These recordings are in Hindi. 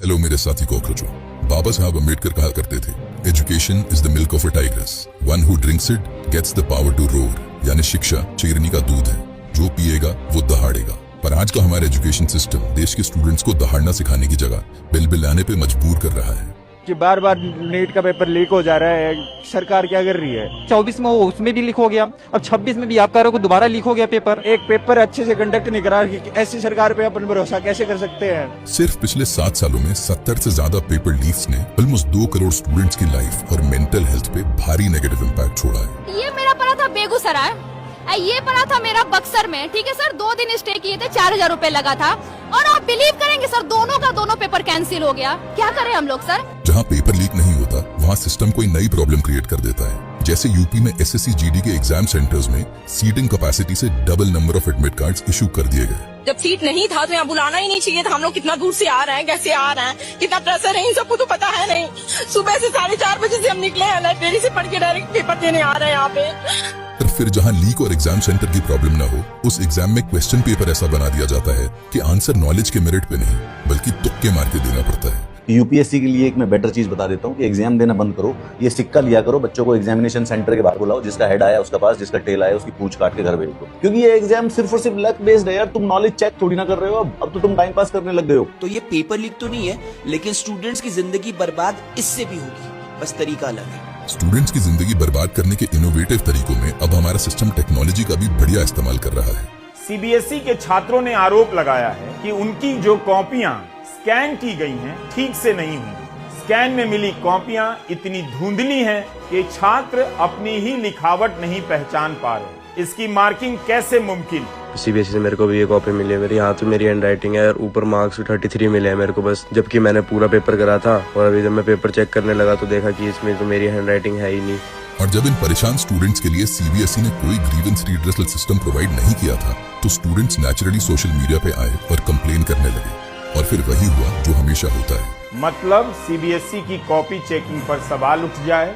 हेलो मेरे साथी कॉकरोचों। बाबा साहब अम्बेडकर कहा करते थे, education is the milk of a tigress, one who drinks it gets the power to roar. यानी शिक्षा शेरनी का दूध है, जो पिएगा वो दहाड़ेगा। पर आज का हमारा एजुकेशन सिस्टम देश के स्टूडेंट्स को दहाड़ना सिखाने की जगह बिल बिलाने पे मजबूर कर रहा है कि बार बार नीट का पेपर लीक हो जा रहा है। सरकार क्या कर रही है? 24 में वो उसमें भी लीक हो गया, अब 26 में भी आप कह रहे हो कि दोबारा लीक हो गया पेपर। एक पेपर अच्छे से कंडक्ट नहीं करा, ऐसी सरकार पे अपन भरोसा कैसे कर सकते हैं? सिर्फ पिछले 7 सालों में 70 से ज्यादा पेपर लीक्स ने ऑलमोस्ट 2 करोड़ स्टूडेंट्स की लाइफ और मेंटल हेल्थ पे भारी नेगेटिव इम्पैक्ट छोड़ा है। ये मेरा पड़ा था बेगूसराय, ये पड़ा था मेरा बक्सर में। ठीक है सर, 2 दिन स्टे किए थे, 4000 रुपए लगा था। और आप बिलीव करेंगे सर, दोनों का दोनों पेपर कैंसिल हो गया। क्या करें हम लोग सर? जहाँ पेपर लीक नहीं होता वहाँ सिस्टम कोई नई प्रॉब्लम क्रिएट कर देता है। जैसे यूपी में एसएससी जीडी के एग्जाम सेंटर्स में सीटिंग कैपेसिटी से double number of admit cards issue कर दिए गए। जब सीट नहीं था तो यहाँ बुलाना ही नहीं चाहिए था। हम लोग कितना दूर से आ रहे हैं, कैसे आ रहे हैं, कितना प्रेशर है, इन सबको तो पता है नहीं। सुबह से 4:30 बजे से हम निकले हैं, लाइब्रेरी से पढ़ के डायरेक्ट पेपर देने आ रहे हैं यहाँ पे। फिर जहां लीक और एग्जाम सेंटर की प्रॉब्लम ना हो, उस एग्जाम में क्वेश्चन पेपर ऐसा बना दिया जाता है कि आंसर नॉलेज के मेरिट पे नहीं बल्कि तुक्के मार के देना पड़ता है। यूपीएससी के लिए एक मैं बेटर चीज बता देता हूँ कि एग्जाम देना बंद करो, ये सिक्का लिया करो, बच्चों को एग्जामिनेशन सेंटर के बाहर बुलाओ, जिसका हेड आया उसका पास, जिसका टेल आया उसकी पूंछ काट के घर भेज दो। क्योंकि ये एग्जाम सिर्फ और सिर्फ लक बेस्ड है यार, तुम नॉलेज चेक थोड़ी ना कर रहे हो। अब तो तुम टाइम पास करने लग गए हो। तो ये पेपर लीक तो नहीं है, लेकिन स्टूडेंट्स की जिंदगी बर्बाद इससे भी होगी, बस तरीका अलग है। स्टूडेंट्स की जिंदगी बर्बाद करने के इनोवेटिव तरीकों में अब हमारा सिस्टम टेक्नोलॉजी का भी बढ़िया इस्तेमाल कर रहा है। सीबीएसई के छात्रों ने आरोप लगाया है कि उनकी जो कॉपियां स्कैन की गई हैं ठीक से नहीं हुई। स्कैन में मिली कॉपियां इतनी धुंधली हैं कि छात्र अपनी ही लिखावट नहीं पहचान पा रहे। इसकी मार्किंग कैसे मुमकिन? सीबीएसई से मेरे को भी ये कॉपी मिली है, मेरे यहाँ पे मेरी हैंड राइटिंग है और ऊपर मार्क्स 33 मिले हैं मेरे को बस, जबकि मैंने पूरा पेपर करा था। और अभी जब मैं पेपर चेक करने लगा तो देखा कि इसमें तो मेरी हैंड राइटिंग है ही नहीं। और जब इन परेशान स्टूडेंट्स के लिए सीबीएसई ने कोई ग्रीवेंस रिड्रेसल सिस्टम प्रोवाइड नहीं किया था, तो स्टूडेंट्स नेचुरली सोशल मीडिया पे आए और कंप्लेन करने लगे। और फिर वही हुआ जो हमेशा होता है। मतलब सीबीएसई की कॉपी चेकिंग पर सवाल उठ जाए,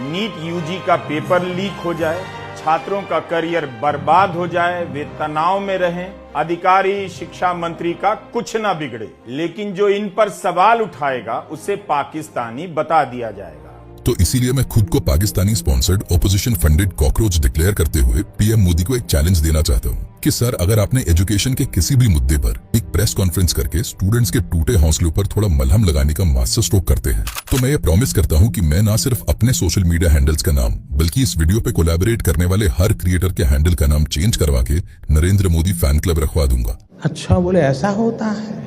नीट यूजी का पेपर लीक हो जाए, छात्रों का करियर बर्बाद हो जाए, वे तनाव में रहें, अधिकारी शिक्षा मंत्री का कुछ ना बिगड़े, लेकिन जो इन पर सवाल उठाएगा उसे पाकिस्तानी बता दिया जाएगा। तो इसीलिए मैं खुद को Pakistani sponsored opposition funded cockroach declare करते हुए पीएम मोदी को एक चैलेंज देना चाहता हूँ कि सर, अगर आपने एजुकेशन के किसी भी मुद्दे पर एक प्रेस कॉन्फ्रेंस करके स्टूडेंट्स के टूटे हौसलों पर थोड़ा मलहम लगाने का मास्टर स्ट्रोक करते हैं, तो मैं ये प्रॉमिस करता हूँ कि मैं ना सिर्फ अपने सोशल मीडिया हैंडल्स का नाम बल्कि इस वीडियो पे कोलैबोरेट करने वाले हर क्रिएटर के हैंडल का नाम चेंज करवा के नरेंद्र मोदी फैन क्लब रखवा दूंगा। अच्छा, बोले ऐसा होता है।